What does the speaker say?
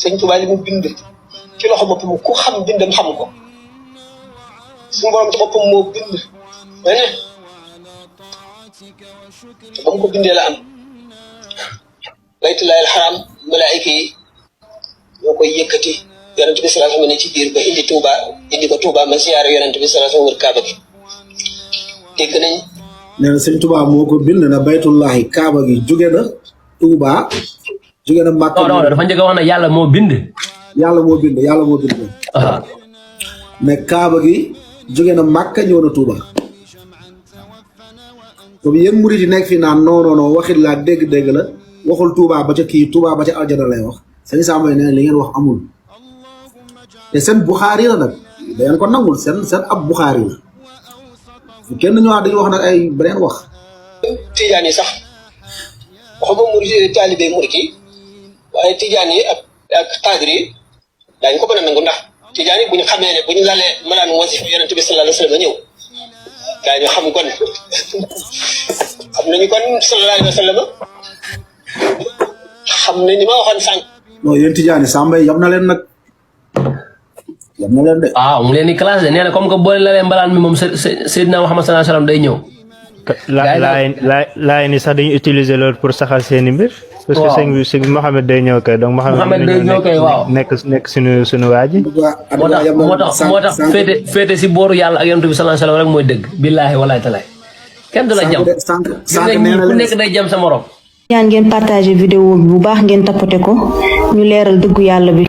sëñ Tuubaa li mu bind ci loxo boppam ku xam bindam xam ko suñu borom ci boppam moo bind ba ne ba mu ko bindee la am baytullaahil xaraam malaayika yi ñoo koy yëkkati yonent bi sallallahu alayhi wa sallam ne ci biir ba indi Tuubaa indi ko Tuubaa ma siyaare yonent bi sallallahu alayhi wa sallam wër Kaaba gi dégg nañ nee na sëñ Tuubaa moo ko bind na baytullahi Kaaba gi jóge na Tuubaa jóge na Màkka. non dafa njëkk a wax ne yàlla moo bind. yàlla moo bind yàlla moo bind. mais Kaaba gi jóge na Màkka ñëw na Tuubaa. comme yéen murid yi nekk fii naan non waxit laa dégg-dégg la waxul Tuubaa ba ca kii Tuubaa ba ca aljana lay wax sëñ Samba nee na li ngeen wax amul te seen Buxaari la nag da ngeen ko nangul seen ab Buxaari la kenn ñëwaat dañuy wax nag ay beneen wax. tijaan yi sax waxuma murid taalibe murid yi waaye tijaan yi ak xaadir yi daañu ko mën a nangu ndax tijaan yi bu ñu xamee ne bu ñu lalee malaan wasifa yonent bi sallallahu alayhi wa sallam ñëw daañu xam kon xam nañu kon sallallahu alayhi wa sallam xam ne ni ma waxoon sànq. non yéen tijaan yi Samba yam na leen nag yam na leen de. waaw mu leen di classé nee na comme que boo leen lalee mbalaan mi moom Seydina Muhammad sallallahu alayhi wa sallam day ñëw. laay ni sax dañuy utiliser loolu pour saxal seeni mbir. parce que sëñ bi Mouhamed day ñëw kay donc Mouhamed day ñëw kay waaw nekk suñu waa ji. moo tax féete si booru yàlla ak yonent bi sallallahu alayhi wa sallam rek mooy dëgg. billaahi wallaahi talaay kenn du la jam. ku nekk day jam sa morom. ñaan ngeen partager vidéo bi bu baax ngeen tapoter ko ñu leeral dëggu yàlla bi.